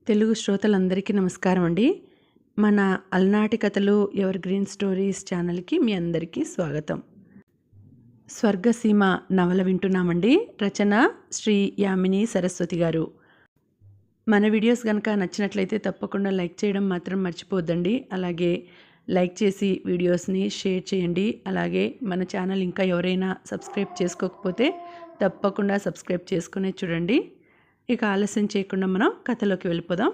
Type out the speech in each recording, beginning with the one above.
తెలుగు శ్రోతలందరికీ నమస్కారం అండి. మన అలనాటి కథలు ఎవర్ గ్రీన్ స్టోరీస్ ఛానల్కి మీ అందరికీ స్వాగతం. స్వర్గసీమ నవల వింటున్నామండి. రచన శ్రీ యామిని సరస్వతి గారు. మన వీడియోస్ కనుక నచ్చినట్లయితే తప్పకుండా లైక్ చేయడం మాత్రం మర్చిపోద్దండి. అలాగే లైక్ చేసి వీడియోస్ని షేర్ చేయండి. అలాగే మన ఛానల్ ఇంకా ఎవరైనా సబ్స్క్రైబ్ చేసుకోకపోతే తప్పకుండా సబ్స్క్రైబ్ చేసుకునే చూడండి. ఇక ఆలస్యం చేయకుండా మనం కథలోకి వెళ్ళిపోదాం.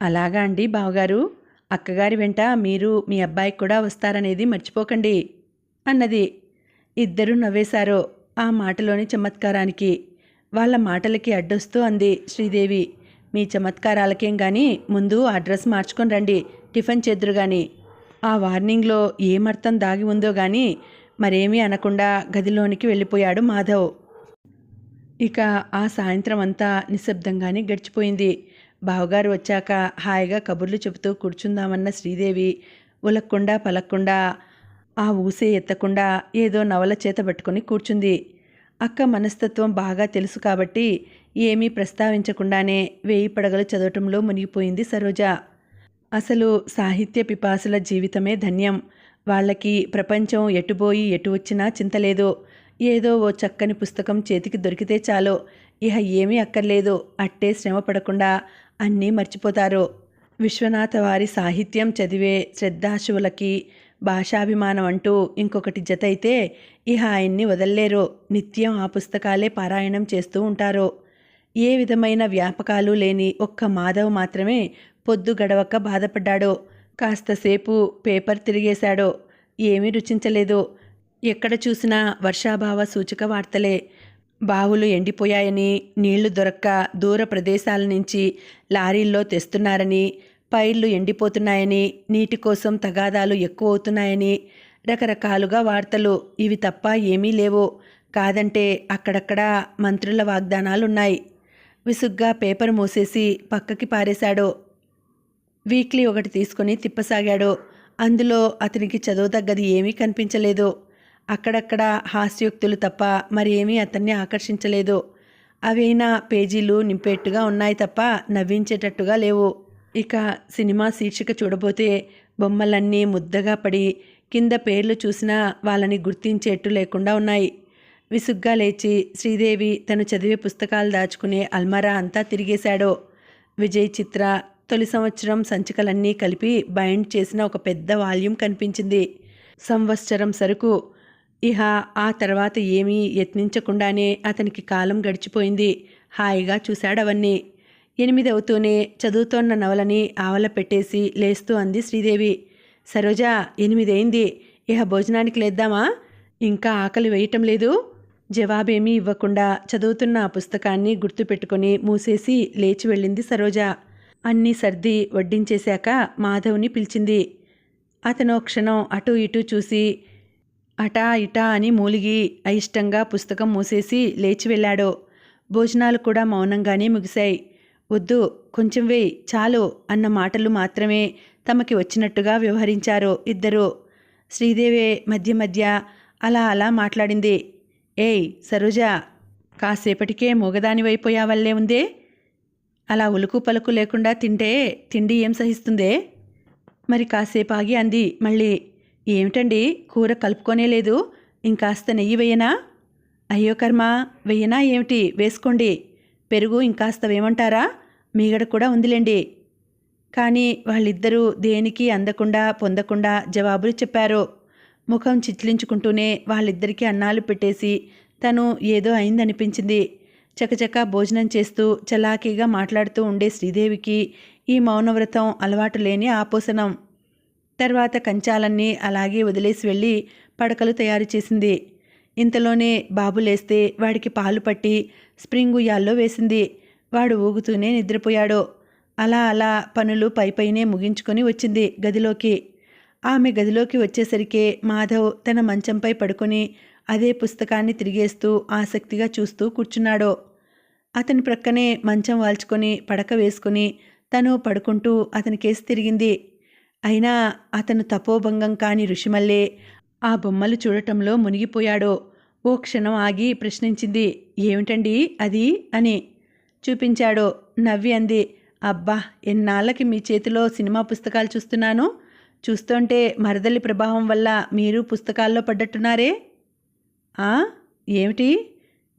అలాగా అండి బావగారు, అక్కగారి వెంట మీరు మీ అబ్బాయి కూడా వస్తారనేది మర్చిపోకండి అన్నది. ఇద్దరూ నవ్వేశారు ఆ మాటలోని చమత్కారానికి. వాళ్ళ మాటలకి అడ్డొస్తూ అంది శ్రీదేవి, మీ చమత్కారాలకేం కానీ ముందు ఆ డ్రెస్ మార్చుకొని రండి, టిఫిన్ చేద్దురు కానీ. ఆ వార్నింగ్లో ఏమర్థం దాగి ఉందో కానీ మరేమీ అనకుండా గదిలోనికి వెళ్ళిపోయాడు మాధవ్. ఇక ఆ సాయంత్రం అంతా నిశ్శబ్దంగానే గడిచిపోయింది. బావగారు వచ్చాక హాయిగా కబుర్లు చెబుతూ కూర్చుందామన్న శ్రీదేవి ఉలక్కుండా పలక్కుండా ఆ ఊసే ఎత్తకుండా ఏదో నవల చేత పట్టుకొని కూర్చుంది. అక్క మనస్తత్వం బాగా తెలుసు కాబట్టి ఏమీ ప్రస్తావించకుండానే 1000 పడగలు చదవటంలో మునిగిపోయింది సరోజ. అసలు సాహిత్య పిపాసుల జీవితమే ధన్యం. వాళ్ళకి ప్రపంచం ఎటుపోయి ఎటు వచ్చినా చింతలేదు. ఏదో ఓ చక్కని పుస్తకం చేతికి దొరికితే చాలు, ఇహ ఏమీ అక్కర్లేదు. అట్టే శ్రమ పడకుండా అన్నీ మర్చిపోతారు. విశ్వనాథ వారి సాహిత్యం చదివే శ్రద్ధాశువులకి భాషాభిమానం అంటూ ఇంకొకటి జత అయితే ఇహ ఆయన్ని వదల్లేరు. నిత్యం ఆ పుస్తకాలే పారాయణం చేస్తూ ఉంటారు. ఏ విధమైన వ్యాపకాలు లేని ఒక్క మాధవ్ మాత్రమే పొద్దు గడవక బాధపడ్డాడు. కాస్తసేపు పేపర్ తిరిగేశాడు. ఏమీ రుచించలేదు. ఎక్కడ చూసినా వర్షాభావ సూచక వార్తలే. బావులు ఎండిపోయాయని, నీళ్లు దొరక్క దూర ప్రదేశాల నుంచి లారీల్లో తెస్తున్నారని, పైర్లు ఎండిపోతున్నాయని, నీటి కోసం తగాదాలు ఎక్కువ అవుతున్నాయని రకరకాలుగా వార్తలు. ఇవి తప్ప ఏమీ లేవు. కాదంటే అక్కడక్కడ మంత్రుల వాగ్దానాలున్నాయి. విసుగ్గా పేపర్ మూసేసి పక్కకి పారేశాడు. వీక్లీ ఒకటి తీసుకుని తిప్పసాగాడు. అందులో అతనికి చదవదగ్గది ఏమీ కనిపించలేదు. అక్కడక్కడ హాస్యోక్తులు తప్ప మరేమీ అతన్ని ఆకర్షించలేదు. అవైనా పేజీలు నింపేట్టుగా ఉన్నాయి తప్ప నవ్వించేటట్టుగా లేవు. ఇక సినిమా శీర్షిక చూడబోతే బొమ్మలన్నీ ముద్దగా పడి కింద పేర్లు చూసినా వాళ్ళని గుర్తించేట్టు లేకుండా ఉన్నాయి. విసుగ్గా లేచి శ్రీదేవి తను చదివే పుస్తకాలు దాచుకునే అల్మారా అంతా తిరిగేశాడు. విజయ్ చిత్ర తొలి సంవత్సరం సంచికలన్నీ కలిపి బైండ్ చేసిన ఒక పెద్ద వాల్యూమ్ కనిపించింది. సంవత్సరం సరుకు. ఇహ ఆ తర్వాత ఏమీ యత్నించకుండానే అతనికి కాలం గడిచిపోయింది. హాయిగా చూశాడవన్నీ. 8 అవుతూనే చదువుతోన్న నవలని ఆవల పెట్టేసి లేస్తూ అంది శ్రీదేవి. సరోజా, 8 అయింది. ఇహ భోజనానికి లేద్దామా? ఇంకా ఆకలి వేయటం లేదు. జవాబేమీ ఇవ్వకుండా చదువుతున్న ఆ పుస్తకాన్ని గుర్తుపెట్టుకుని మూసేసి లేచి వెళ్ళింది సరోజ. అన్నీ సర్ది వడ్డించేశాక మాధవ్ని పిలిచింది. అతను క్షణం అటూ ఇటూ చూసి అటా ఇటా అని మూలిగి అయిష్టంగా పుస్తకం మూసేసి లేచి వెళ్ళాడు. భోజనాలు కూడా మౌనంగానే ముగిశాయి. వద్దు, కొంచెం వేయ్, చాలు అన్న మాటలు మాత్రమే తమకి వచ్చినట్టుగా వ్యవహరించారు ఇద్దరు. శ్రీదేవి మధ్య మధ్య అలా అలా మాట్లాడింది. ఏయ్ సరోజా, కాసేపటికే మూగదానివైపోయావల్లే ఉందే. అలా ఉలుకు పలుకు లేకుండా తింటే తిండి ఏం సహిస్తుందే? మరి కాసేపు ఆగి అంది మళ్ళీ. ఏమిటండి, కూర కలుపుకొనే లేదు, ఇంకాస్త నెయ్యి వెయ్యనా? అయ్యో కర్మ, వెయ్యనా ఏమిటి? వేసుకోండి. పెరుగు ఇంకాస్త వేయమంటారా? మీగడ కూడా ఉందిలేండి. కానీ వాళ్ళిద్దరూ దేనికి అందకుండా పొందకుండా జవాబులు చెప్పారు. ముఖం చిట్లించుకుంటూనే వాళ్ళిద్దరికీ అన్నాలు పెట్టేసి తను ఏదో అయిందనిపించింది. చకచకా భోజనం చేస్తూ చలాకీగా మాట్లాడుతూ ఉండే శ్రీదేవికి ఈ మౌనవ్రతం అలవాటు లేని ఆపోసనం. తర్వాత కంచాలన్నీ అలాగే వదిలేసి వెళ్ళి పడకలు తయారు చేసింది. ఇంతలోనే బాబు లేస్తే వాడికి పాలు పట్టి స్ప్రింగ్ ఉయ్యాల్లో వేసింది. వాడు ఊగుతూనే నిద్రపోయాడు. అలా అలా పనులు పైపైనే ముగించుకొని వచ్చింది గదిలోకి. ఆమె గదిలోకి వచ్చేసరికే మాధవ్ తన మంచంపై పడుకొని అదే పుస్తకాన్ని తిరిగేస్తూ ఆసక్తిగా చూస్తూ కూర్చున్నాడు. అతని ప్రక్కనే మంచం వాల్చుకొని పడక వేసుకుని తను పడుకుంటూ అతని కేసి తిరిగింది. అయినా అతను తపోభంగం కాని ఋషిమల్లే ఆ బొమ్మలు చూడటంలో మునిగిపోయాడు. ఓ క్షణం ఆగి ప్రశ్నించింది. ఏమిటండి అది అని. చూపించాడు. నవ్వి అంది. అబ్బా, ఎన్నాళ్ళకి మీ చేతిలో సినిమా పుస్తకాలు చూస్తున్నాను. చూస్తుంటే మరదలి ప్రభావం వల్ల మీరు పుస్తకాల్లో పడ్డట్టున్నారే. ఆ, ఏమిటి?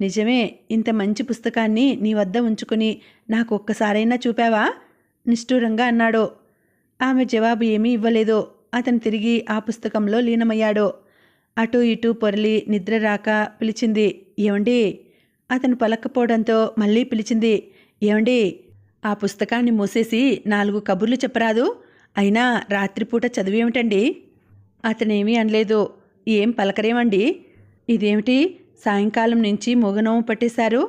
నిజమే. ఇంత మంచి పుస్తకాన్ని నీ వద్ద ఉంచుకుని నాకు ఒక్కసారైనా చూపావా? నిష్ఠూరంగా అన్నాడు. ఆమె జవాబు ఏమీ ఇవ్వలేదు. అతను తిరిగి ఆ పుస్తకంలో లీనమయ్యాడు. అటూ ఇటూ పొరలి నిద్ర రాక పిలిచింది. ఏమండి? అతను పలక్కపోవడంతో మళ్ళీ పిలిచింది. ఏమండి? ఆ పుస్తకాన్ని మూసేసి 4 కబుర్లు చెప్పరాదు? అయినా రాత్రిపూట చదివేమిటండి? అతనేమీ అనలేదు. ఏం పలకరేమండి? ఇదేమిటి? సాయంకాలం నుంచి మూగనోము పట్టేశారు.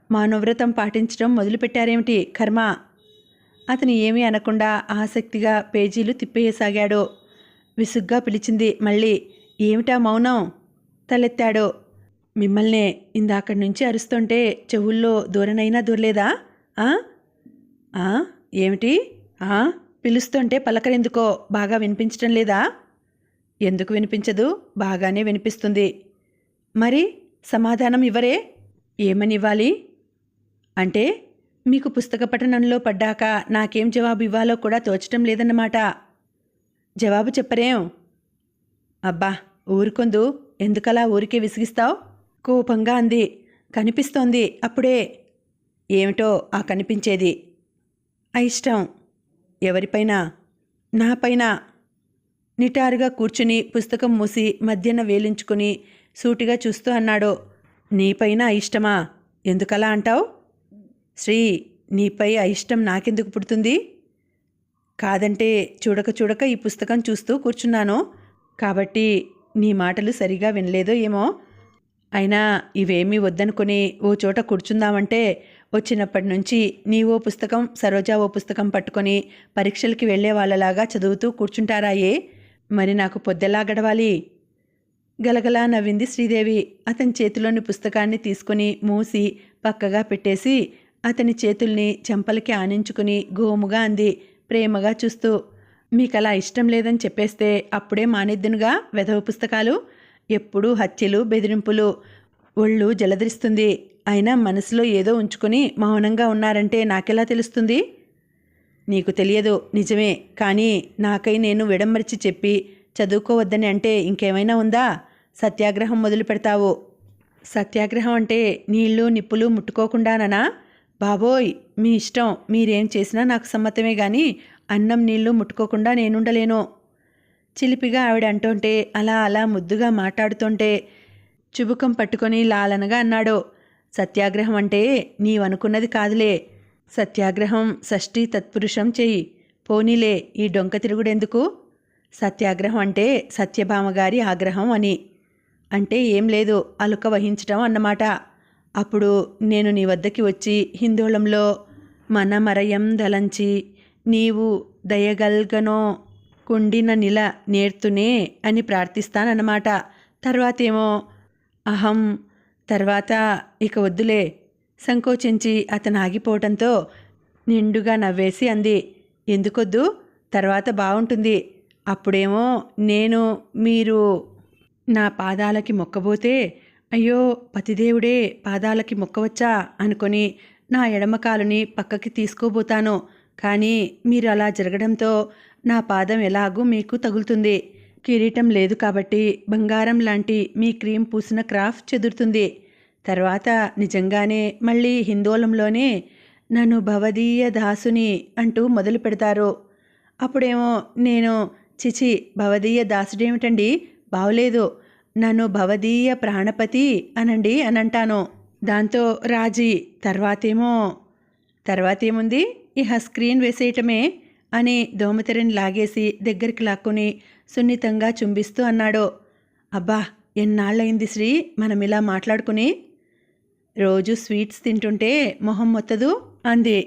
మౌనవ్రతం పాటించడం మొదలుపెట్టారేమిటి? కర్మ. అతను ఏమీ అనకుండా ఆసక్తిగా పేజీలు తిప్పేయసాగాడు. విసుగ్గా పిలిచింది మళ్ళీ. ఏమిటా మౌనం? తలెత్తాడు. మిమ్మల్నే ఇందాకడి నుంచి అరుస్తుంటే చెవుల్లో దూరనైనా దూరలేదా? ఆ ఆ ఏమిటి? ఆ పిలుస్తుంటే పలకరెందుకో? బాగా వినిపించటం లేదా? ఎందుకు వినిపించదు? బాగానే వినిపిస్తుంది. మరి సమాధానం ఇవ్వరే? ఏమనివ్వాలి? అంటే మీకు పుస్తక పఠనంలో పడ్డాక నాకేం జవాబు ఇవ్వాలో కూడా తోచటం లేదన్నమాట. జవాబు చెప్పరేం? అబ్బా, ఊరుకొందు. ఎందుకలా ఊరికే విసిగిస్తావు? కోపంగా అంది. కనిపిస్తోంది అప్పుడే. ఏమిటో ఆ కనిపించేది? అయిష్టం. ఎవరిపైన? నాపైన. నిటారుగా కూర్చుని పుస్తకం మూసి మధ్యన వేలించుకుని సూటిగా చూస్తూ అన్నాడు. నీపైన అయిష్టమా? ఎందుకలా అంటావు? శ్రీ, నీపై అయిష్టం నాకెందుకు పుడుతుంది? కాదంటే చూడక చూడక ఈ పుస్తకం చూస్తూ కూర్చున్నాను కాబట్టి నీ మాటలు సరిగా వినలేదో ఏమో. అయినా ఇవేమీ వద్దనుకుని ఓ చోట కూర్చుందామంటే వచ్చినప్పటి నుంచి నీ ఓ పుస్తకం, సరోజా ఓ పుస్తకం పట్టుకొని పరీక్షలకి వెళ్లే వాళ్ళలాగా చదువుతూ కూర్చుంటారాయే. మరి నాకు పొద్దెలా గడవాలి? గలగలా నవ్వింది శ్రీదేవి. అతని చేతిలోని పుస్తకాన్ని తీసుకుని మూసి పక్కగా పెట్టేసి అతని చేతుల్ని చెంపలకి ఆనించుకుని గోముగా అంది ప్రేమగా చూస్తూ. మీకలా ఇష్టం లేదని చెప్పేస్తే అప్పుడే మానేద్దునుగా వెధవ పుస్తకాలు. ఎప్పుడూ హత్యలు, బెదిరింపులు. ఒళ్ళు జలధరిస్తుంది. అయినా మనసులో ఏదో ఉంచుకుని మౌనంగా ఉన్నారంటే నాకెలా తెలుస్తుంది? నీకు తెలియదు, నిజమే. కానీ నాకై నేను విడమర్చి చెప్పి చదువుకోవద్దని అంటే ఇంకేమైనా ఉందా? సత్యాగ్రహం మొదలు పెడతావు. సత్యాగ్రహం అంటే నీళ్లు నిప్పులు ముట్టుకోకుండాననా? బాబోయ్, మీ ఇష్టం. మీరేం చేసినా నాకు సమ్మతమే గాని అన్నం నీళ్లు ముట్టుకోకుండా నేనుండలేను. చిలిపిగా ఆవిడ అంటుంటే అలా అలా ముద్దుగా మాట్లాడుతుంటే చుబుకం పట్టుకొని లాలనగా అన్నాడు. సత్యాగ్రహం అంటే నీవనుకున్నది కాదులే. సత్యాగ్రహం షష్ఠీ తత్పురుషం చెయ్యి. పోనీలే, ఈ డొంక తిరుగుడెందుకు? సత్యాగ్రహం అంటే సత్యభామగారి ఆగ్రహం అని. అంటే ఏం లేదు, అలుక వహించటం అన్నమాట. అప్పుడు నేను నీ వద్దకి వచ్చి హిందోళంలో మనమరయం దలంచి నీవు దయగల్గనో కుండిన నిల నేర్తునే అని ప్రార్థిస్తానన్నమాట. తర్వాతేమో అహం. తర్వాత ఇక వద్దులే. సంకోచించి అతను ఆగిపోవటంతో నిండుగా నవ్వేసి అంది. ఎందుకొద్దు? తర్వాత బాగుంటుంది. అప్పుడేమో నేను మీరు నా పాదాలకి మొక్కబోతే అయ్యో పతిదేవుడే పాదాలకి మొక్కవచ్చా అనుకొని నా ఎడమకాలుని పక్కకి తీసుకోబోతాను. కానీ మీరు అలా జరగడంతో నా పాదం ఎలాగూ మీకు తగులుతుంది. కిరీటం లేదు కాబట్టి బంగారం లాంటి మీ క్రీం పూసిన క్రాఫ్ చెదురుతుంది. తర్వాత నిజంగానే మళ్ళీ హిందోళంలోనే నన్ను భవదీయ దాసుని అంటూ మొదలు పెడతారు. అప్పుడేమో నేను చిచి భవదీయ దాసుడేమిటండి, బావులేదు, నన్ను భవదీయ ప్రాణపతి అనండి అనంటాను. దాంతో రాజీ. తర్వాతేముంది? ఇహ స్క్రీన్ వేసేయటమే అని దోమతెరని లాగేసి దగ్గరికి లాక్కుని సున్నితంగా చుంబిస్తూ అన్నాడు. అబ్బా, ఎన్నాళ్ళయింది శ్రీ మనమిలా మాట్లాడుకుని. రోజు స్వీట్స్ తింటుంటే మొహం మొత్తదు అంది.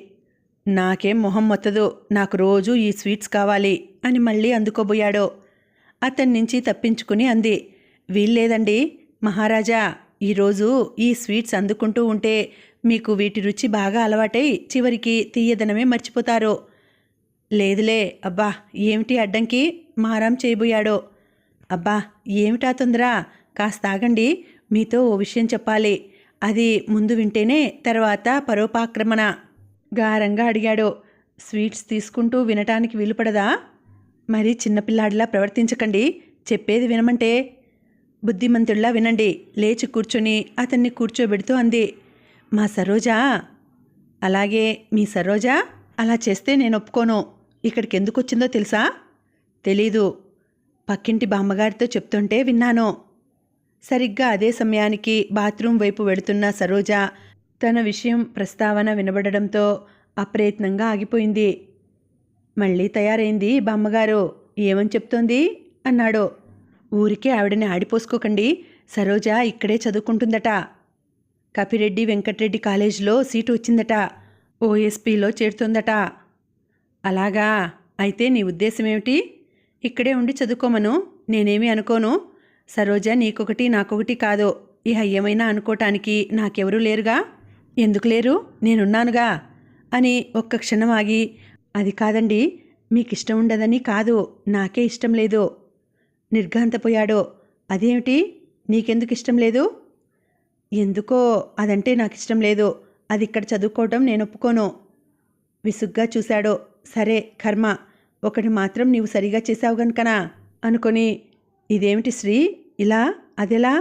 నాకేం మొహం మొత్తదు, నాకు రోజు ఈ స్వీట్స్ కావాలి అని మళ్ళీ అందుకోబోయాడు. అతని నుంచి తప్పించుకుని అంది. వీల్లేదండి మహారాజా, ఈరోజు ఈ స్వీట్స్ అందుకుంటూ ఉంటే మీకు వీటి రుచి బాగా అలవాటై చివరికి తీయదనమే మర్చిపోతారు. లేదులే. అబ్బా, ఏమిటి అడ్డంకి? మారాం చేయబోయాడు. అబ్బా, ఏమిటా తొందర? కాస్త ఆగండి. మీతో ఓ విషయం చెప్పాలి. అది ముందు వింటేనే తర్వాత పరోపాక్రమణ. గారంగా అడిగాడు. స్వీట్స్ తీసుకుంటూ వినటానికి వీలుపడదా? మరి చిన్నపిల్లాడిలా ప్రవర్తించకండి. చెప్పేది వినమంటే. బుద్ధిమంతుల్లా వినండి. లేచి కూర్చొని అతన్ని కూర్చోబెడుతూ అంది. మా సరోజా. అలాగే మీ సరోజా. అలా చేస్తే నేను ఒప్పుకోను. ఇక్కడికి ఎందుకు వచ్చిందో తెలుసా? తెలీదు. పక్కింటి బామ్మగారితో చెప్తుంటే విన్నాను. సరిగ్గా అదే సమయానికి బాత్రూమ్ వైపు వెళుతున్న సరోజ తన విషయం ప్రస్తావన వినబడడంతో అప్రయత్నంగా ఆగిపోయింది. మళ్ళీ తయారైంది బామ్మగారు. ఏమని చెప్తోంది అన్నాడు. ఊరికే ఆవిడని ఆడిపోసుకోకండి. సరోజ ఇక్కడే చదువుకుంటుందట. కపిరెడ్డి వెంకటరెడ్డి కాలేజీలో సీటు వచ్చిందట. ఓఎస్పీలో చేరుతుందట. అలాగా? అయితే నీ ఉద్దేశం ఏమిటి? ఇక్కడే ఉండి చదువుకోమను. నేనేమీ అనుకోను. సరోజ నీకొకటి నాకొకటి కాదు. ఇహ ఏమైనా అనుకోటానికి నాకెవరూ లేరుగా. ఎందుకు లేరు? నేనున్నానుగా అని ఒక్క క్షణం ఆగి, అది కాదండి, మీకిష్టం ఉండదని కాదు, నాకే ఇష్టం లేదు. నిర్ఘాంతపోయాడు. అదేమిటి? నీకెందుకు ఇష్టం లేదు? ఎందుకో అదంటే నాకిష్టం లేదు. అది ఇక్కడ చదువుకోవటం నేను ఒప్పుకోను. విసుగ్గా చూశాడు. సరే కర్మ. ఒకటి మాత్రం నీవు సరిగా చేశావు గనుకనా అనుకొని, ఇదేమిటి శ్రీ ఇలా? అదెలా?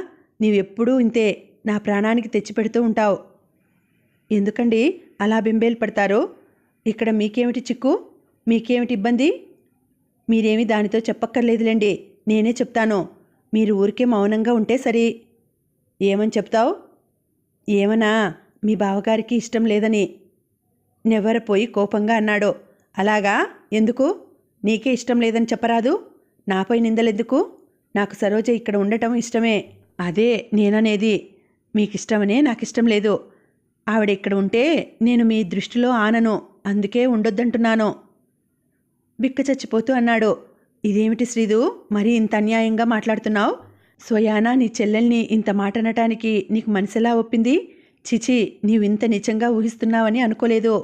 నీవెప్పుడూ ఇంతే. నా ప్రాణానికి తెచ్చిపెడుతూ ఉంటావు. ఎందుకండి అలా బెంబేలు పడతారో? ఇక్కడ మీకేమిటి చిక్కు? మీకేమిటి ఇబ్బంది? మీరేమీ దానితో చెప్పక్కర్లేదులేండి. నేనే చెప్తాను. మీరు ఊరికే మౌనంగా ఉంటే సరి. ఏమని చెప్తావు? ఏమనా? మీ బావగారికి ఇష్టం లేదని నెవ్వరపోయి కోపంగా అన్నాడు. అలాగా? ఎందుకు? నీకే ఇష్టం లేదని చెప్పరాదు? నాపై నిందలెందుకు? నాకు సరోజ ఇక్కడ ఉండటం ఇష్టమే. అదే నేననేది. మీకిష్టమనే నాకిష్టం లేదు. ఆవిడ ఇక్కడ ఉంటే నేను మీ దృష్టిలో ఆనను. అందుకే ఉండొద్దంటున్నాను. బిక్క చచ్చిపోతూ అన్నాడు. ఇదేమిటి శ్రీదు, మరీ ఇంత అన్యాయంగా మాట్లాడుతున్నావు? స్వయానా నీ చెల్లెల్ని ఇంత మాట అనటానికి నీకు మనసెలా ఒప్పింది? చిచి, నీవింత నిజంగా ఊహిస్తున్నావని అనుకోలేదు.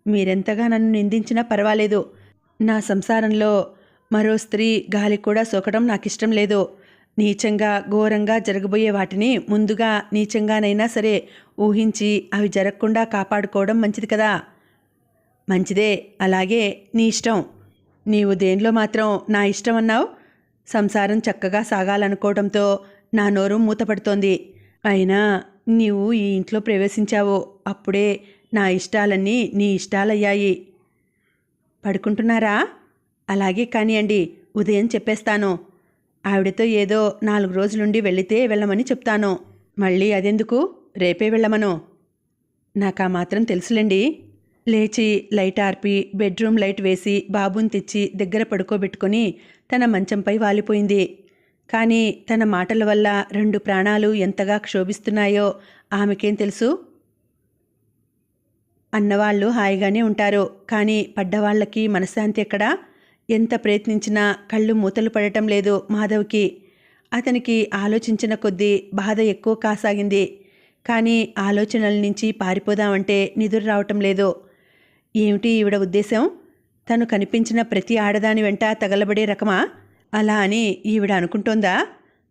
మీరెంతగా నన్ను నిందించినా పర్వాలేదు. నా సంసారంలో మరో స్త్రీ గాలి కూడా సోకడం నాకిష్టం లేదు. నీచంగా ఘోరంగా జరగబోయే వాటిని ముందుగా నీచంగానైనా సరే ఊహించి అవి జరగకుండా కాపాడుకోవడం మంచిది కదా. మంచిదే. అలాగే నీ ఇష్టం. నీవు దేనిలో మాత్రం నా ఇష్టం అన్నావు? సంసారం చక్కగా సాగాలనుకోవడంతో నా నోరు మూతపడుతోంది. అయినా నీవు ఈ ఇంట్లో ప్రవేశించావు. అప్పుడే నా ఇష్టాలన్నీ నీ ఇష్టాలయ్యాయి. పడుకుంటున్నారా? అలాగే కానియండి. ఉదయం చెప్పేస్తాను. ఆవిడతో ఏదో 4 రోజులుండి వెళితే వెళ్ళమని చెప్తాను. మళ్ళీ అదెందుకు? రేపే వెళ్ళమను. నాకా మాత్రం తెలుసులేండి. లేచి లైట్ ఆర్పి బెడ్రూమ్ లైట్ వేసి బాబుని తెచ్చి దగ్గర పడుకోబెట్టుకొని తన మంచంపై వాలిపోయింది. కానీ తన మాటల వల్ల 2 ప్రాణాలు ఎంతగా క్షోభిస్తున్నాయో ఆమెకేం తెలుసు? అన్నవాళ్ళు హాయిగానే ఉంటారు. కానీ పడ్డవాళ్లకి మనశ్శాంతి ఎక్కడా? ఎంత ప్రయత్నించినా కళ్ళు మూతలు పడటం లేదు మాధవ్కి. అతనికి ఆలోచించిన కొద్దీ బాధ ఎక్కువ కాసాగింది. కానీ ఆలోచనల నుంచి పారిపోదామంటే నిదురు రావటం లేదు. ఏమిటి ఈవిడ ఉద్దేశం? తను కనిపించిన ప్రతి ఆడదాని వెంట తగలబడే రకమా? అలా అని ఈవిడ అనుకుంటోందా?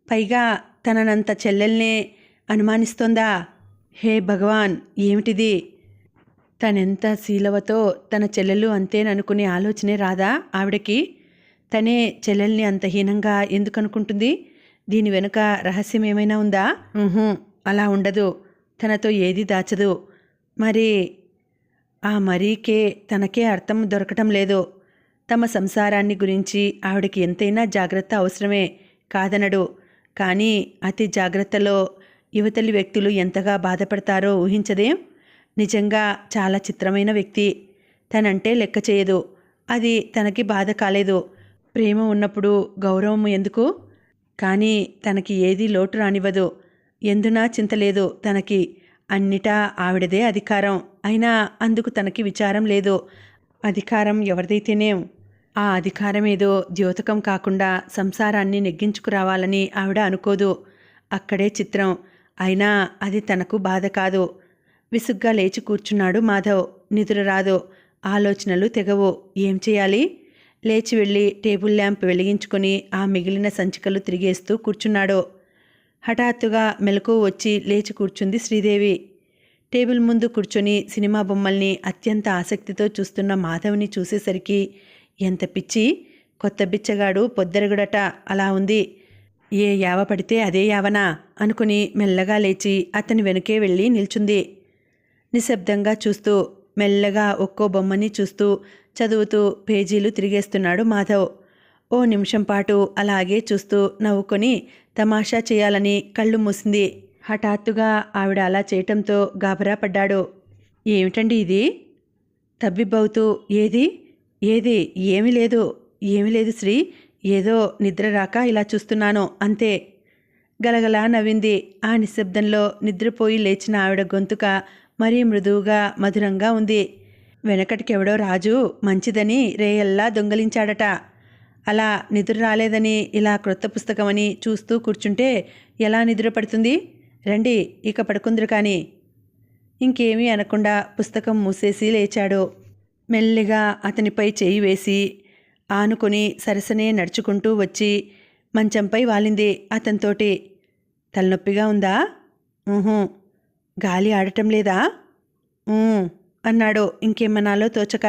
పైగా తననంత చెల్లెల్నే అనుమానిస్తోందా? హే భగవాన్, ఏమిటిది? తనెంత శీలవతో తన చెల్లెలు అంతేననుకునే ఆలోచనే రాదా ఆవిడకి? తనే చెల్లెల్ని అంత హీనంగా ఎందుకు అనుకుంటుంది? దీని వెనుక రహస్యం ఏమైనా ఉందా? అలా ఉండదు. తనతో ఏది దాచదు. మరి ఆ మరీకే తనకే అర్థం దొరకటం లేదు. తమ సంసారాన్ని గురించి ఆవిడకి ఎంతైనా జాగ్రత్త అవసరమే, కాదనడు. కానీ అతి జాగ్రత్తలో యువతలి వ్యక్తులు ఎంతగా బాధపడతారో ఊహించదేం? నిజంగా చాలా చిత్రమైన వ్యక్తి. తనంటే లెక్క చేయదు. అది తనకి బాధ కాలేదు. ప్రేమ ఉన్నప్పుడు గౌరవం ఎందుకు? కానీ తనకి ఏదీ లోటు రానివ్వదు. ఎందునా చింతలేదు తనకి. అన్నిటా ఆవిడదే అధికారం. అయినా అందుకు తనకి విచారం లేదు. అధికారం ఎవరిదైతేనేం ఆ అధికారమేదో ద్యోతకం కాకుండా సంసారాన్ని నెగ్గించుకురావాలని ఆవిడ అనుకోదు. అక్కడే చిత్రం. అయినా అది తనకు బాధ కాదు. విసుగ్గా లేచి కూర్చున్నాడు మాధవ్. నిద్ర రాదు. ఆలోచనలు తెగవు. ఏం చేయాలి? లేచి వెళ్ళి టేబుల్ ల్యాంప్ వెలిగించుకొని ఆ మిగిలిన సంచికలు తిరిగేస్తూ కూర్చున్నాడు. హఠాత్తుగా మెలకువ వచ్చి లేచి కూర్చుంది శ్రీదేవి. టేబుల్ ముందు కూర్చొని సినిమా బొమ్మల్ని అత్యంత ఆసక్తితో చూస్తున్న మాధవ్ని చూసేసరికి ఎంత పిచ్చి, కొత్త బిచ్చగాడు పొద్దెరగడట అలా ఉంది. ఏ యావ పడితే అదే యావనా అనుకుని మెల్లగా లేచి అతని వెనుకే వెళ్ళి నిల్చుంది. నిశ్శబ్దంగా చూస్తూ మెల్లగా ఒక్కో బొమ్మని చూస్తూ చదువుతూ పేజీలు తిరిగేస్తున్నాడు మాధవ్. ఓ నిమిషం పాటు అలాగే చూస్తూ నవ్వుకొని తమాషా చేయాలని కళ్ళు మూసింది. హఠాత్తుగా ఆవిడ అలా చేయటంతో గాబరా పడ్డాడు. ఏమిటండి ఇది? తబ్బిబ్బవుతూ ఏది ఏది ఏమీ లేదు, ఏమీ లేదు శ్రీ, ఏదో నిద్ర రాక ఇలా చూస్తున్నాను అంతే. గలగలా నవ్వింది. ఆ నిశ్శబ్దంలో నిద్రపోయి లేచిన ఆవిడ గొంతుక మరీ మృదువుగా మధురంగా ఉంది. వెనకటికెవడో రాజు మంచిదని రేయల్లా దొంగలించాడట. అలా నిద్ర రాలేదని ఇలా క్రొత్త పుస్తకమని చూస్తూ కూర్చుంటే ఎలా నిద్ర పడుతుంది? రండి ఇక పడుకుందరు కానీ. ఇంకేమీ అనకుండా పుస్తకం మూసేసి లేచాడు. మెల్లిగా అతనిపై చేయి వేసి ఆనుకొని సరసనే నడుచుకుంటూ వచ్చి మంచంపై వాలింది అతనితోటి. తలనొప్పిగా ఉందా? గాలి ఆడటం లేదా? అన్నాడు ఇంకేమనాలో తోచక.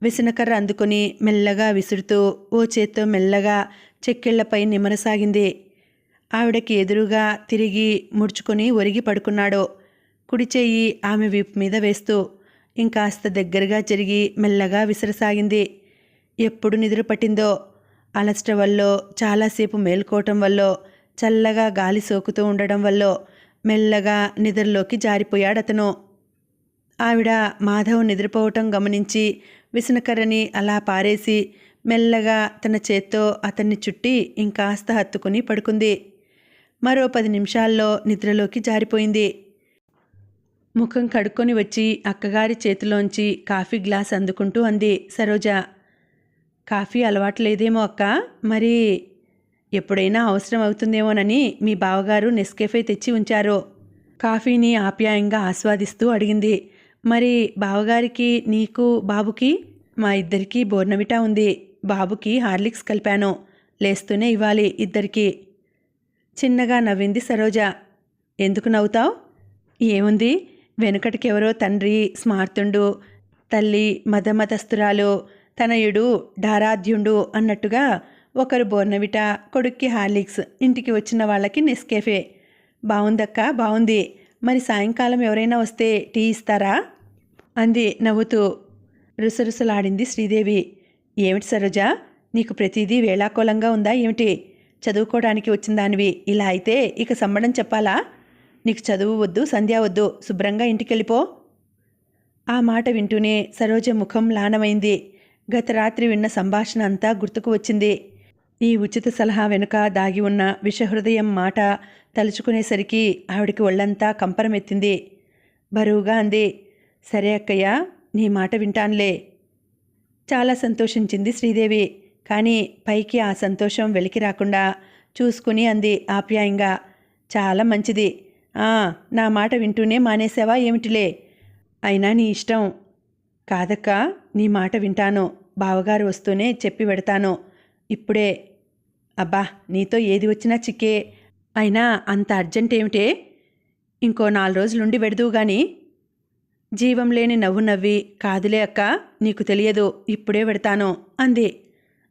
విసనకర్ర అందుకుని మెల్లగా విసురుతూ ఓ చేత్తో మెల్లగా చెక్కిళ్లపై నిమరసాగింది. ఆవిడకి ఎదురుగా తిరిగి ముడుచుకొని ఒరిగి పడుకున్నాడు. కుడి చెయ్యి ఆమె వీపు మీద వేస్తూ ఇంకాస్త దగ్గరగా జరిగి మెల్లగా విసరసాగింది. ఎప్పుడు నిద్ర పట్టిందో, అలసట వల్లో, చాలాసేపు మేల్కోవటం వల్లో, చల్లగా గాలి సోకుతూ ఉండడం వల్లో మెల్లగా నిద్రలోకి జారిపోయాడతను. ఆవిడ మాధవ్ నిద్రపోవటం గమనించి విసనకర్రని అలా పారేసి మెల్లగా తన చేత్తో అతన్ని చుట్టి ఇంకాస్త హత్తుకుని పడుకుంది. మరో 10 నిమిషాల్లో నిద్రలోకి జారిపోయింది. ముఖం కడుక్కొని వచ్చి అక్కగారి చేతిలోంచి కాఫీ గ్లాస్ అందుకుంటూ అంది సరోజ. కాఫీ అలవాటు లేదేమో అక్క, మరి ఎప్పుడైనా అవసరం అవుతుందేమోనని మీ బావగారు నెస్కేఫే తెచ్చి ఉంచారు. కాఫీని ఆప్యాయంగా ఆస్వాదిస్తూ అడిగింది. మరి బావగారికి, నీకు, బాబుకి? మా ఇద్దరికీ బోర్నవిటా ఉంది. బాబుకి హార్లిక్స్ కలిపాను. లేస్తూనే ఇవ్వాలి ఇద్దరికీ. చిన్నగా నవ్వింది సరోజ. ఎందుకు నవ్వుతావు? ఏముంది, వెనుకటికెవరో తండ్రి స్మార్తుండు, తల్లి మదమతస్తురాలు, తనయుడు డారాధ్యుండు అన్నట్టుగా ఒకరు బోర్నవిటా, కొడుక్కి హార్లిక్స్, ఇంటికి వచ్చిన వాళ్ళకి నెస్కేఫే. బావుందక్క, బావుంది. మరి సాయంకాలం ఎవరైనా వస్తే టీ ఇస్తారా? అంది నవ్వుతూ. రుసరుసలాడింది శ్రీదేవి. ఏమిటి సరోజ, నీకు ప్రతిదీ వేళాకోళంగా ఉందా ఏమిటి? చదువుకోవడానికి వచ్చిన దానివి ఇలా అయితే ఇక సంబడం చెప్పాలా? నీకు చదువు వద్దు, సంధ్య వద్దు, శుభ్రంగా ఇంటికెళ్ళిపో. ఆ మాట వింటూనే సరోజ ముఖం లానమైంది. గత రాత్రి విన్న సంభాషణ అంతా గుర్తుకు వచ్చింది. ఈ ఉచిత సలహా వెనుక దాగి ఉన్న విషహృదయం మాట తలుచుకునేసరికి ఆవిడికి ఒళ్ళంతా కంపరమెత్తింది. బరువుగా అంది, సరే అక్కయ్య, నీ మాట వింటానులే. చాలా సంతోషించింది శ్రీదేవి. కానీ పైకి ఆ సంతోషం వెలికి రాకుండా చూసుకుని అంది ఆప్యాయంగా, చాలా మంచిది. నా మాట వింటూనే మానేసావా ఏమిటిలే? అయినా నీ ఇష్టం. కాదక్క, నీ మాట వింటాను. బావగారు వస్తూనే చెప్పి పెడతాను. ఇప్పుడే. అబ్బా, నీతో ఏది వచ్చినా చిక్కే. అయినా అంత అర్జెంట్ ఏమిటే? ఇంకో 4 రోజులుండి వెడదువు గాని. జీవం లేని నవ్వు నవ్వి, కాదులే అక్క, నీకు తెలియదు, ఇప్పుడే పెడతాను అంది.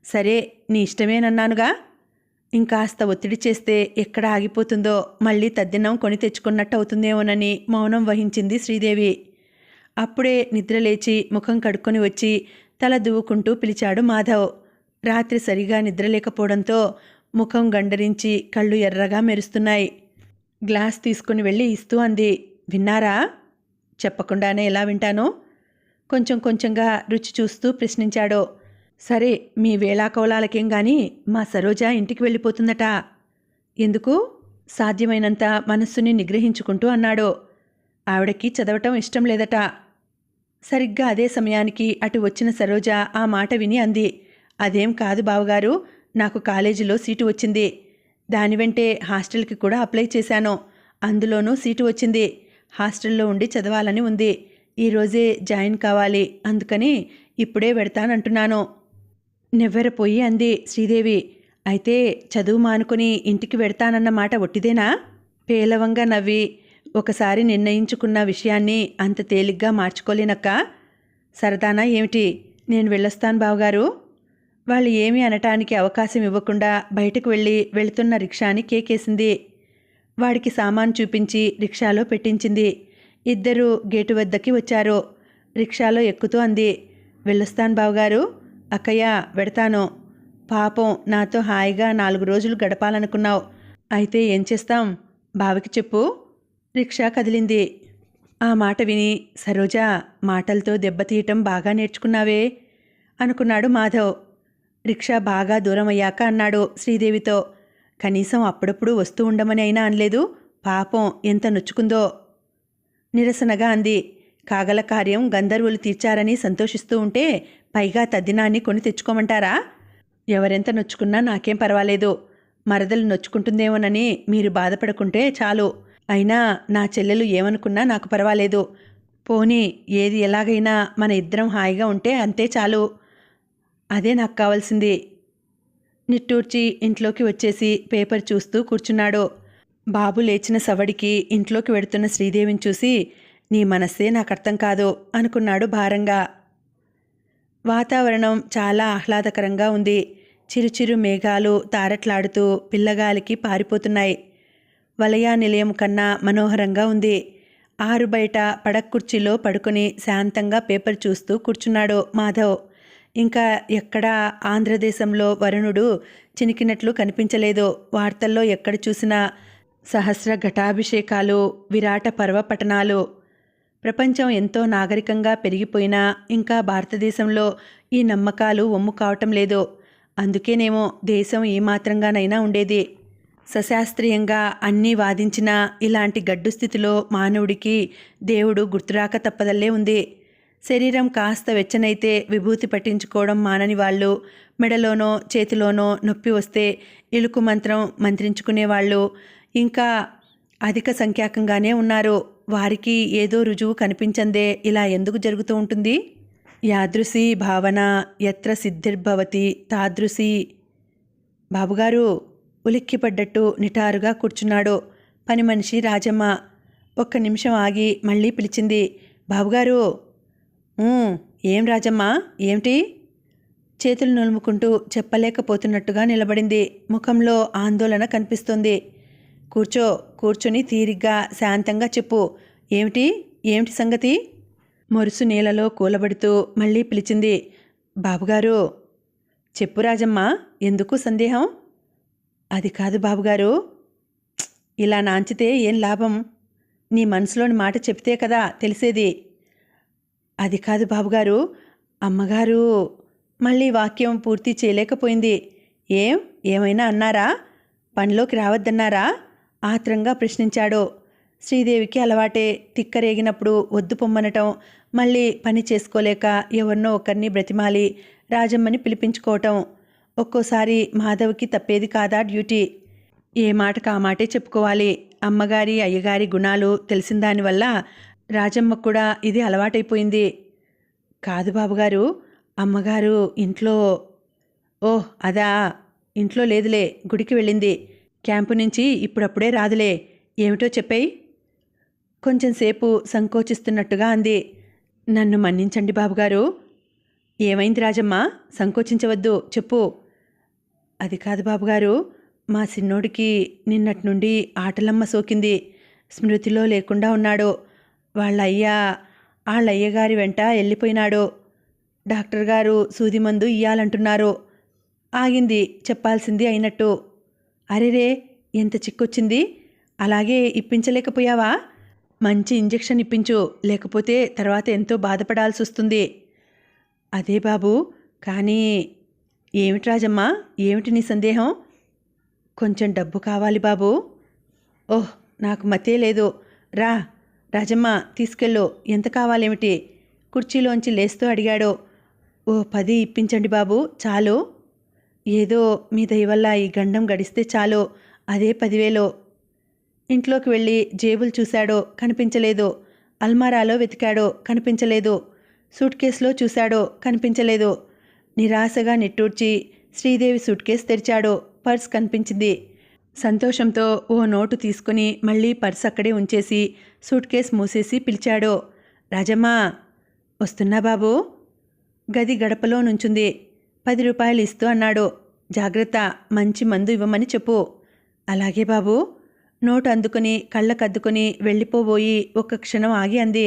సరే, నీ ఇష్టమేనన్నానుగా. ఇంకాస్త ఒత్తిడి చేస్తే ఎక్కడ ఆగిపోతుందో, మళ్ళీ తద్దినం కొని తెచ్చుకున్నట్టు అవుతుందేమోనని మౌనం వహించింది శ్రీదేవి. అప్పుడే నిద్రలేచి ముఖం కడుక్కొని వచ్చి తల దువ్వుకుంటూ పిలిచాడు మాధవ్. రాత్రి సరిగా నిద్రలేకపోవడంతో ముఖం గండరించి కళ్ళు ఎర్రగా మెరుస్తున్నాయి. గ్లాస్ తీసుకుని వెళ్ళి ఇస్తూ అంది. విన్నారా? చెప్పకుండానే ఎలా వింటాను? కొంచెం కొంచెంగా రుచి చూస్తూ ప్రశ్నించాడు. సరే, మీ వేళాకోళాలకేం గాని మా సరోజ ఇంటికి వెళ్ళిపోతుందట. ఎందుకు? సాధ్యమైనంత మనస్సుని నిగ్రహించుకుంటూ అన్నాడు. ఆవిడకి చదవటం ఇష్టం లేదట. సరిగ్గా అదే సమయానికి అటు వచ్చిన సరోజ ఆ మాట విని అంది. అదేం కాదు బావగారు, నాకు కాలేజీలో సీటు వచ్చింది. దాని వెంటే హాస్టల్కి కూడా అప్లై చేశాను. అందులోనూ సీటు వచ్చింది. హాస్టల్లో ఉండి చదవాలని ఉంది. ఈరోజే జాయిన్ కావాలి. అందుకని ఇప్పుడే పెడతానంటున్నాను. నెవ్వెరపోయి అంది శ్రీదేవి. అయితే చదువు మానుకొని ఇంటికి వెడతానన్న మాట ఒట్టిదేనా? పేలవంగా నవ్వి, ఒకసారి నిర్ణయించుకున్న విషయాన్ని అంత తేలిగ్గా మార్చుకోలేనక్కా. సరదానా ఏమిటి? నేను వెళ్ళొస్తాను బావగారు. వాళ్ళు ఏమీ అనటానికి అవకాశం ఇవ్వకుండా బయటకు వెళుతున్న రిక్షాని కేకేసింది. వాడికి సామాను చూపించి రిక్షాలో పెట్టించింది. ఇద్దరూ గేటు వద్దకి వచ్చారు. రిక్షాలో ఎక్కుతూ అంది, వెళ్ళొస్తాను బావగారు. అక్కయ్య, వెడతాను. పాపం నాతో హాయిగా 4 రోజులు గడపాలనుకున్నావు. అయితే ఏం చేస్తాం? బావకి చెప్పు. రిక్షా కదిలింది. ఆ మాట విని, సరోజా, మాటలతో దెబ్బతీయటం బాగా నేర్చుకున్నావే అనుకున్నాడు మాధవ్. రిక్షా బాగా దూరం అయ్యాక అన్నాడు శ్రీదేవితో, కనీసం అప్పుడప్పుడు వస్తూ ఉండమని అయినా అనలేదు. పాపం ఎంత నొచ్చుకుందో. నిరసనగా అంది. కాగల కార్యం గంధర్వులు తీర్చారని సంతోషిస్తూ ఉంటే పైగా తద్దినాన్ని కొని తెచ్చుకోమంటారా? ఎవరెంత నొచ్చుకున్నా నాకేం పర్వాలేదు. మరదలు నొచ్చుకుంటుందేమోనని మీరు బాధపడకుంటే చాలు. అయినా నా చెల్లెలు ఏమనుకున్నా నాకు పర్వాలేదు. పోనీ ఏది ఎలాగైనా మన ఇద్దరం హాయిగా ఉంటే అంతే చాలు. అదే నాకు కావాల్సింది. నిట్టూర్చి ఇంట్లోకి వచ్చేసి పేపర్ చూస్తూ కూర్చున్నాడు. బాబు లేచిన సవడికి ఇంట్లోకి వెడుతున్న శ్రీదేవిని చూసి, నీ మనస్సే నాకు అర్థం కాదు అనుకున్నాడు భారంగా. వాతావరణం చాలా ఆహ్లాదకరంగా ఉంది. చిరుచిరు మేఘాలు తారట్లాడుతూ పిల్లగాలికి పారిపోతున్నాయి. వలయా నిలయం కన్నా మనోహరంగా ఉంది. ఆరు బయట పడక్కుర్చీలో పడుకుని శాంతంగా పేపర్ చూస్తూ కూర్చున్నాడు మాధవ్. ఇంకా ఎక్కడా ఆంధ్రదేశంలో వరుణుడు చినికినట్లు కనిపించలేదు. వార్తల్లో ఎక్కడ చూసినా సహస్ర ఘటాభిషేకాలు, విరాట పర్వ పఠనాలు. ప్రపంచం ఎంతో నాగరికంగా పెరిగిపోయినా ఇంకా భారతదేశంలో ఈ నమ్మకాలు ఒమ్ము కావటం లేదు. అందుకేనేమో దేశం ఏమాత్రంగానైనా ఉండేది. సశాస్త్రీయంగా అన్నీ వాదించినా ఇలాంటి గడ్డు స్థితిలో మానవుడికి దేవుడు గుర్తురాక తప్పదల్లే ఉంది. శరీరం కాస్త వెచ్చనైతే విభూతి పట్టించుకోవడం మానని వాళ్ళు, మెడలోనో చేతిలోనో నొప్పి వస్తే ఇలుకు మంత్రం మంత్రించుకునేవాళ్ళు ఇంకా అధిక సంఖ్యాకంగానే ఉన్నారు. వారికి ఏదో రుజువు కనిపించందే ఇలా ఎందుకు జరుగుతూ ఉంటుంది? యాదృశీ భావన ఎత్ర సిద్ధిర్భవతి తాదృశీ. బాబుగారు, ఉలిక్కిపడ్డట్టు నిటారుగా కూర్చున్నాడు పని మనిషి రాజమ్మ. ఒక్క నిమిషం ఆగి మళ్ళీ పిలిచింది, బాబుగారు. ఏం రాజమ్మ, ఏమిటి? చేతులు నులుముకుంటూ చెప్పలేకపోతున్నట్టుగా నిలబడింది. ముఖంలో ఆందోళన కనిపిస్తోంది. కూర్చొని తీరిగ్గా శాంతంగా చెప్పు. ఏమిటి సంగతి? మొరుసు నేలలో కూలబడుతూ మళ్ళీ పిలిచింది, బాబుగారు. చెప్పు రాజమ్మ, ఎందుకు సందేహం? అది కాదు బాబుగారు. ఇలా నాంచితే ఏం లాభం? నీ మనసులోని మాట చెప్తే కదా తెలిసేది. అది కాదు బాబుగారు, అమ్మగారు. మళ్ళీ వాక్యం పూర్తి చేయలేకపోయింది. ఏమైనా అన్నారా? పనిలోకి రావద్దన్నారా? ఆత్రంగా ప్రశ్నించాడు. శ్రీదేవికి అలవాటే తిక్కరేగినప్పుడు వద్దు పొమ్మనటం, మళ్ళీ పని చేసుకోలేక ఎవరినో ఒకరిని బ్రతిమాలి రాజమ్మని పిలిపించుకోవటం. ఒక్కోసారి మాధవ్కి తప్పేది కాదా డ్యూటీ? ఏ మాటకు ఆ మాటే చెప్పుకోవాలి. అమ్మగారి అయ్యగారి గుణాలు తెలిసిన దానివల్ల రాజమ్మకు కూడా ఇది అలవాటైపోయింది. కాదు బాబుగారు, అమ్మగారు ఇంట్లో. ఓహ్ అదా, ఇంట్లో లేదులే, గుడికి వెళ్ళింది. క్యాంపు నుంచి ఇప్పుడప్పుడే రాదులే. ఏమిటో చెప్పేయి. కొంచెంసేపు సంకోచిస్తున్నట్టుగా అంది. నన్ను మన్నించండి బాబుగారు. ఏమైంది రాజమ్మ? సంకోచించవద్దు, చెప్పు. అది కాదు బాబుగారు, మా సిన్నోడికి నిన్నటి నుండి ఆటలమ్మ సోకింది. స్మృతిలో లేకుండా ఉన్నాడు. వాళ్ళయ్యగారి వెంట వెళ్ళిపోయినాడు. డాక్టర్ గారు సూది మందు ఇయ్యాలంటున్నారు. ఆగింది, చెప్పాల్సింది అయినట్టు. అరెరే, ఎంత చిక్కొచ్చింది! అలాగే ఇప్పించలేకపోయావా? మంచి ఇంజెక్షన్ ఇప్పించు, లేకపోతే తర్వాత ఎంతో బాధపడాల్సి వస్తుంది. అదే బాబు, కానీ. ఏమిటి రాజమ్మా, ఏమిటి నీ సందేహం? కొంచెం డబ్బు కావాలి బాబు. ఓహ్, నాకు మతే లేదు. రా రాజమ్మ, తీసుకెళ్ళు. ఎంత కావాలేమిటి? కుర్చీలోంచి లేస్తూ అడిగాడు. ఓ 10 ఇప్పించండి బాబు, చాలు. ఏదో మీ దయ వల్ల ఈ గండం గడిస్తే చాలు. అదే 10,000. ఇంట్లోకి వెళ్ళి జేబులు చూశాడు, కనిపించలేదు. అల్మారాలో వెతికాడు, కనిపించలేదు. సూట్ కేసులో చూశాడు, కనిపించలేదు. నిరాశగా నిట్టూర్చి శ్రీదేవి సూట్ కేసు తెరిచాడు. పర్స్ కనిపించింది. సంతోషంతో ఓ నోటు తీసుకుని మళ్ళీ పర్స్ అక్కడే ఉంచేసి సూట్ కేస్ మూసేసి పిలిచాడు. రాజమ్మా, వస్తున్నా బాబూ. గది గడపలో నుంచుంది. 10 రూపాయలు ఇస్తూ అన్నాడు. జాగ్రత్త, మంచి మందు ఇవ్వమని చెప్పు. అలాగే బాబూ. నోటు అందుకుని కళ్ళకద్దుకుని వెళ్ళిపోబోయి ఒక్క క్షణం ఆగి అంది.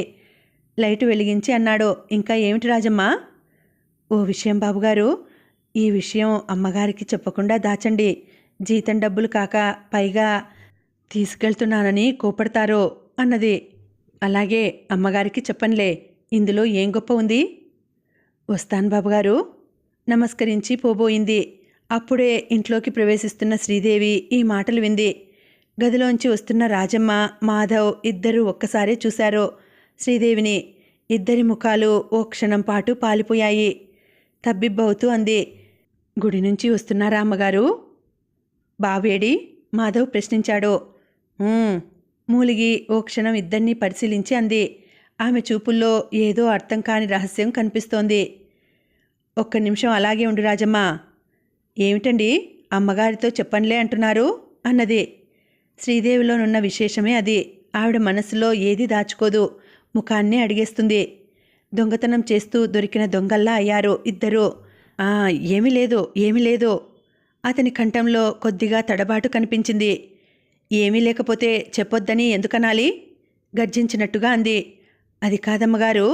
లైటు వెలిగించి అన్నాడు. ఇంకా ఏమిటి రాజమ్మా? ఓ విషయం బాబుగారు, ఈ విషయం అమ్మగారికి చెప్పకుండా దాచండి. జీతం డబ్బులు కాక పైగా తీసుకెళ్తున్నానని కోపడతారు అన్నది. అలాగే, అమ్మగారికి చెప్పనులే. ఇందులో ఏం గొప్ప ఉంది? వస్తాను బాబుగారు. నమస్కరించి పోబోయింది. అప్పుడే ఇంట్లోకి ప్రవేశిస్తున్న శ్రీదేవి ఈ మాటలు వింది. గదిలోంచి వస్తున్న రాజమ్మ, మాధవ్ ఇద్దరూ ఒక్కసారే చూశారు శ్రీదేవిని. ఇద్దరి ముఖాలు ఓ క్షణం పాటు పాలిపోయాయి. తబ్బిబ్బవుతూ అంది. గుడి నుంచి వస్తున్నారా అమ్మగారు? బావేడి? మాధవ్ ప్రశ్నించాడు. మూలిగి ఓ క్షణం ఇద్దరినీ పరిశీలించి అంది. ఆమె చూపుల్లో ఏదో అర్థం కాని రహస్యం కనిపిస్తోంది. ఒక్క నిమిషం అలాగే ఉండు రాజమ్మ. ఏమిటండి, అమ్మగారితో చెప్పనులే అంటున్నారు అన్నది. శ్రీదేవిలోనున్న విశేషమే అది. ఆవిడ మనసులో ఏది దాచుకోదు, ముఖాన్నే అడిగేస్తుంది. దొంగతనం చేస్తూ దొరికిన దొంగల్లా అయ్యారు ఇద్దరూ. ఏమీ లేదు. అతని కంఠంలో కొద్దిగా తడబాటు కనిపించింది. ఏమీ లేకపోతే చెప్పొద్దని ఎందుకనాలి? గర్జించినట్టుగా అంది. అది కాదమ్మగారు,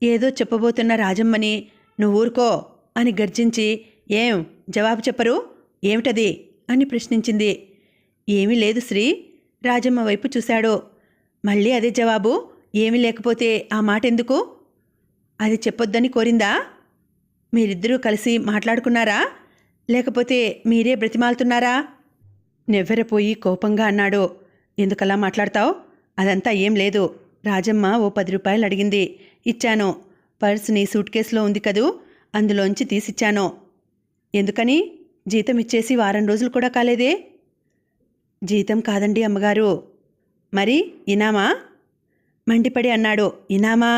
ఏదో చెప్పబోతున్న రాజమ్మని నువ్వు ఊరుకో అని గర్జించి, ఏం జవాబు చెప్పరు? ఏమిటది అని ప్రశ్నించింది. ఏమీ లేదు శ్రీ. రాజమ్మ వైపు చూశాడు. మళ్ళీ అదే జవాబు? ఏమీ లేకపోతే ఆ మాట ఎందుకు? అది చెప్పొద్దని కోరిందా? మీరిద్దరూ కలిసి మాట్లాడుకున్నారా? లేకపోతే మీరే బ్రతిమాలుతున్నారా? నెవ్వెరపోయి కోపంగా అన్నాడు. ఎందుకలా మాట్లాడతావు? అదంతా ఏం లేదు. రాజమ్మ ఓ 10 రూపాయలు అడిగింది, ఇచ్చాను. పర్స్ నీ సూట్ కేసులో ఉంది కదూ, అందులోంచి తీసిచ్చాను. ఎందుకని? జీతం ఇచ్చేసి వారం రోజులు కూడా కాలేదే. జీతం కాదండి అమ్మగారు. మరి ఇనామా? మండిపడి అన్నాడు. ఇనామా?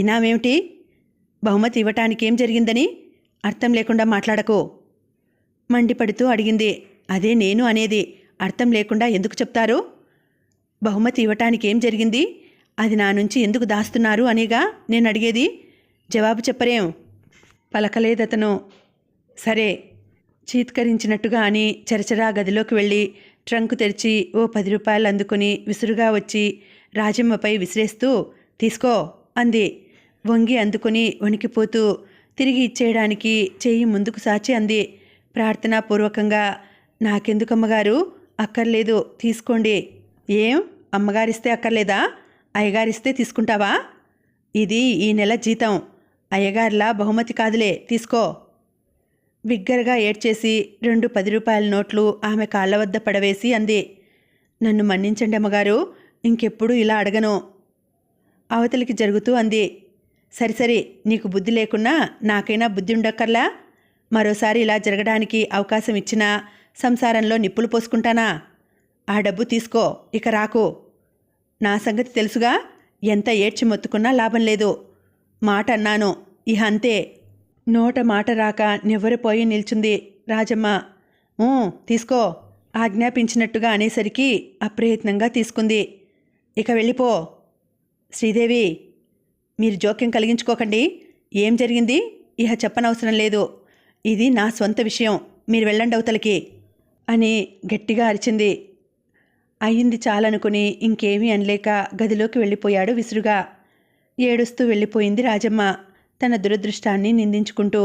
ఇనామేమిటి? బహుమతి ఇవ్వటానికేం జరిగిందని అర్థం లేకుండా మాట్లాడకు. మండిపడుతూ అడిగింది. అదే నేను అనేది. అర్థం లేకుండా ఎందుకు చెప్తారు? బహుమతి ఇవ్వటానికేం జరిగింది? అది నా నుంచి ఎందుకు దాస్తున్నారు అనేగా నేను అడిగేది. జవాబు చెప్పరేం? పలకలేదతను. సరే, చీత్కరించినట్టుగా అని చరచరా గదిలోకి వెళ్ళి ట్రంకు తెరిచి ఓ 10 రూపాయలు అందుకుని విసురుగా వచ్చి రాజమ్మపై విసిరేస్తూ తీసుకో అంది. వంగి అందుకుని వణికిపోతూ తిరిగి ఇచ్చేయడానికి చెయ్యి ముందుకు సాచి అంది ప్రార్థనాపూర్వకంగా. నాకెందుకమ్మగారు? అక్కర్లేదు, తీసుకోండి. ఏం, అమ్మగారిస్తే అక్కర్లేదా? అయ్యగారిస్తే తీసుకుంటావా? ఇది ఈ నెల జీతం. అయ్యగారిలా బహుమతి కాదులే, తీసుకో. బిగ్గరగా ఏడ్చేసి 2 10 రూపాయల నోట్లు ఆమె కాళ్ల వద్ద పడవేసి అంది. నన్ను మన్నించండి అమ్మగారు, ఇంకెప్పుడు ఇలా అడగను. అవతలికి జరుగుతూ అంది. సరిసరి, నీకు బుద్ధి లేకున్నా నాకైనా బుద్ధి ఉండక్కర్లా? మరోసారి ఇలా జరగడానికి అవకాశం ఇచ్చినా సంసారంలో నిప్పులు పోసుకుంటానా? ఆ డబ్బు తీసుకో, ఇక రాకు. నా సంగతి తెలుసుగా, ఎంత ఏడ్చి మొత్తుకున్నా లాభం లేదు. మాట అన్నాను, ఇహ అంతే. నోట మాట రాక నివ్వెరపోయి నిల్చుంది రాజమ్మ. తీసుకో ఆజ్ఞాపించినట్టుగా అనేసరికి అప్రయత్నంగా తీసుకుంది. ఇక వెళ్ళిపో. శ్రీదేవి, మీరు జోక్యం కలిగించుకోకండి. ఏం జరిగింది ఇహ చెప్పనవసరం లేదు. ఇది నా స్వంత విషయం, మీరు వెళ్ళండి అవతలికి అని గట్టిగా అరిచింది. అయ్యింది చాలనుకుని ఇంకేమీ అనలేక గదిలోకి వెళ్ళిపోయాడు విసురుగా. ఏడుస్తూ వెళ్ళిపోయింది రాజమ్మ, తన దురదృష్టాన్ని నిందించుకుంటూ.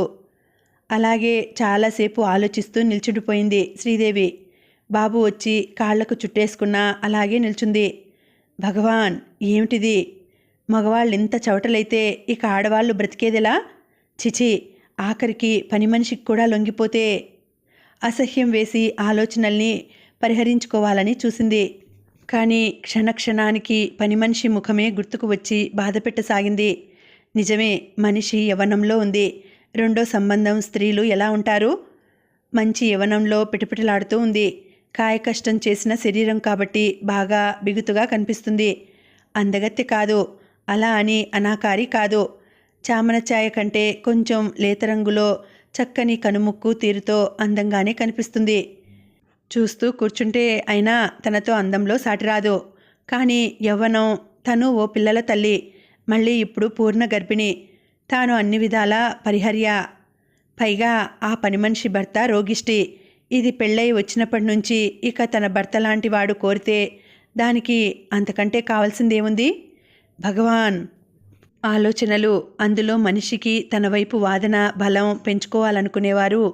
అలాగే చాలాసేపు ఆలోచిస్తూ నిల్చుండిపోయింది శ్రీదేవి. బాబు వచ్చి కాళ్లకు చుట్టేసుకున్నా అలాగే నిల్చుంది. భగవాన్, ఏమిటిది? మగవాళ్ళింత చవటలైతే ఇక ఆడవాళ్ళు బ్రతికేదెలా? చిచి, ఆఖరికి పని మనిషికి కూడా లొంగిపోతే. అసహ్యం వేసి ఆలోచనల్ని పరిహరించుకోవాలని చూసింది. కానీ క్షణక్షణానికి పని మనిషి ముఖమే గుర్తుకు వచ్చి బాధపెట్టసాగింది. నిజమే, మనిషి యవ్వనంలో ఉంది. రెండో సంబంధం స్త్రీలు ఎలా ఉంటారు? మంచి యవ్వనంలో పిటపిటలాడుతూ ఉంది. కాయకష్టం చేసిన శరీరం కాబట్టి బాగా బిగుతుగా కనిపిస్తుంది. అందగత్తె కాదు, అలా అని అనాకారి కాదు. చామన ఛాయ కంటే కొంచెం లేతరంగులో చక్కని కనుముక్కు తీరుతో అందంగానే కనిపిస్తుంది. చూస్తూ కూర్చుంటే అయినా తనతో అందంలో సాటిరాదు. కానీ యవ్వనం, తను ఓ పిల్లల తల్లి, మళ్ళీ ఇప్పుడు పూర్ణ గర్భిణి, తాను అన్ని విధాలా పరిహర్య, పైగా ఆ పని మనిషి భర్త రోగిష్టి. ఇది పెళ్ళై వచ్చినప్పటి నుంచి ఇక తన భర్త లాంటి వాడు కోరితే దానికి అంతకంటే కావాల్సిందేముంది? భగవాన్! ఆలోచనలు, అందులో మనిషికి తన వైపు వాదన బలం పెంచుకోవాలనుకునేవారు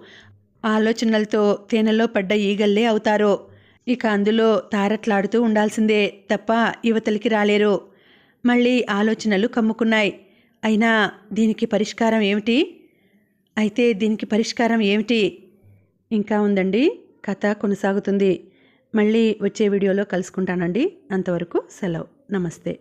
ఆలోచనలతో తేనెలో పడ్డ ఈగల్లే అవుతారో. ఇక అందులో తారట్లాడుతూ ఉండాల్సిందే తప్ప యువతలికి రాలేరు. మళ్ళీ ఆలోచనలు కమ్ముకున్నాయి. అయినా దీనికి పరిష్కారం ఏమిటి? అయితే దీనికి పరిష్కారం ఏమిటి? ఇంకా ఉందండి, కథ కొనసాగుతుంది. మళ్ళీ వచ్చే వీడియోలో కలుసుకుంటానండి. అంతవరకు సెలవు. నమస్తే.